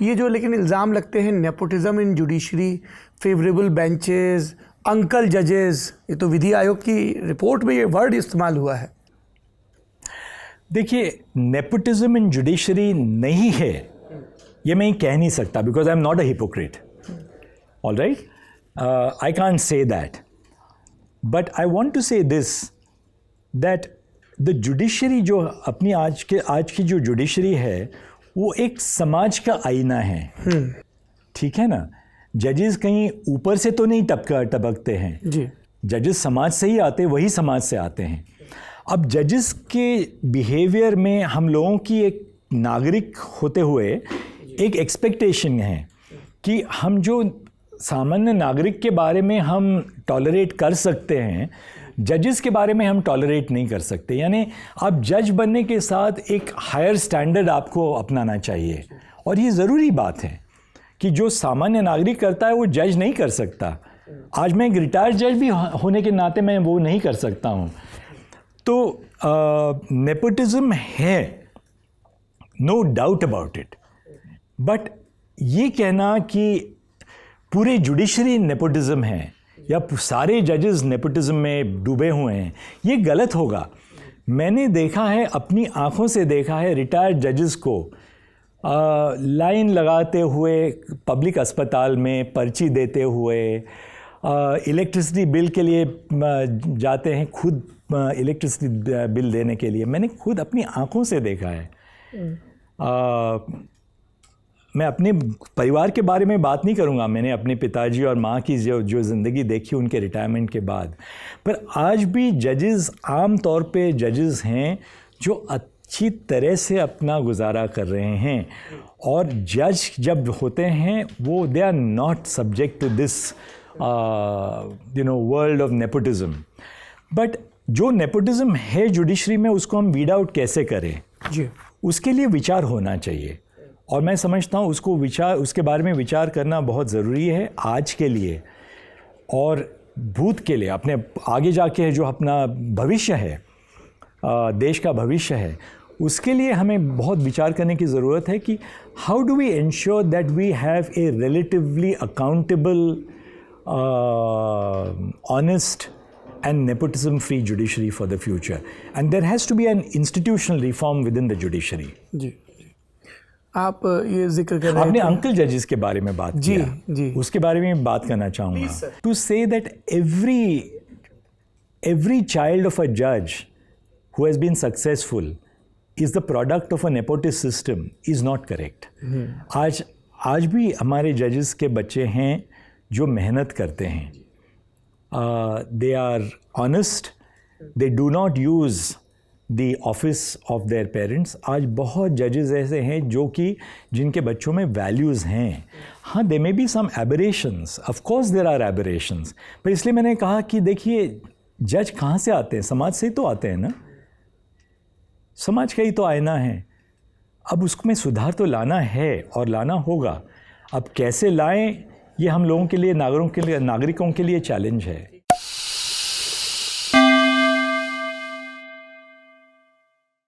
ये जो लेकिन इल्ज़ाम लगते हैं nepotism in judiciary, favourable benches, uncle जजेस, ये तो विधि आयोग की रिपोर्ट में ये वर्ड इस्तेमाल हुआ है। देखिए, नेपोटिज्म इन जुडिशरी नहीं है ये मैं कह नहीं सकता, because I am not a hypocrite, all right, I can't say that, but I want to say this that the judiciary जो अपनी आज की जो जुडिशरी है वो एक समाज का आईना है। ठीक है ना, जजेस कहीं ऊपर से तो नहीं टपकते हैं जी, जजेस समाज से ही आते, वही समाज से आते हैं। अब जजेस के बिहेवियर में हम लोगों की एक नागरिक होते हुए एक एक्सपेक्टेशन है कि हम जो सामान्य नागरिक के बारे में हम टॉलरेट कर सकते हैं, जजेस के बारे में हम टॉलरेट नहीं कर सकते। यानी आप जज बनने के साथ एक हायर स्टैंडर्ड आपको अपनाना चाहिए, और ये ज़रूरी बात है कि जो सामान्य नागरिक करता है वो जज नहीं कर सकता। आज मैं एक रिटायर्ड जज भी होने के नाते मैं वो नहीं कर सकता हूँ। तो नेपोटिज्म है, no doubt about it, but ये कहना कि पूरे जुडिशरी नेपोटिज्म है या सारे जजेस नेपोटिज्म में डूबे हुए हैं, ये गलत होगा। मैंने देखा है, अपनी आंखों से देखा है रिटायर्ड जजेस को लाइन लगाते हुए पब्लिक अस्पताल में पर्ची देते हुए, इलेक्ट्रिसिटी बिल के लिए जाते हैं, खुद इलेक्ट्रिसिटी बिल देने के लिए। मैंने खुद अपनी आंखों से देखा है। मैं अपने परिवार के बारे में बात नहीं करूंगा, मैंने अपने पिताजी और माँ की जो ज़िंदगी देखी उनके रिटायरमेंट के बाद, पर आज भी जजेस आम तौर पे जजेस हैं जो अच्छी तरह से अपना गुजारा कर रहे हैं, और जज जब होते हैं वो they are not subject to this world of nepotism. But जो नेपोटिज्म है जुडिशरी में, उसको हम वीड आउट कैसे करें जी, उसके लिए विचार होना चाहिए, और मैं समझता हूँ उसके बारे में विचार करना बहुत ज़रूरी है आज के लिए और भूत के लिए। अपने आगे जाके जो अपना भविष्य है, देश का भविष्य है, उसके लिए हमें बहुत विचार करने की ज़रूरत है कि how do we ensure that we have a relatively accountable, honest and nepotism free judiciary for the future, and there has to be an institutional reform within the judiciary. जी, आप ये जिक्र कर रहे हैं, आपने अंकल जजेस के बारे में बात जी, किया, जी, उसके बारे में बात करना चाहूँगा। To say that every child of a judge who has been successful is the product of a nepotist system is not correct. आज भी हमारे जजेस के बच्चे हैं जो मेहनत करते हैं, they are honest, they do not use the office of their parents. आज बहुत जजेस ऐसे हैं जो कि जिनके बच्चों में वैल्यूज़ हैं। हाँ, there may be some aberrations, of course there are aberrations, पर इसलिए मैंने कहा कि देखिए जज कहाँ से आते हैं, समाज से ही तो आते हैं ना, समाज का ही तो आईना है। अब उसमें सुधार तो लाना है और लाना होगा। अब कैसे लाएं, ये हम लोगों के लिए, नागरिकों के लिए चैलेंज है।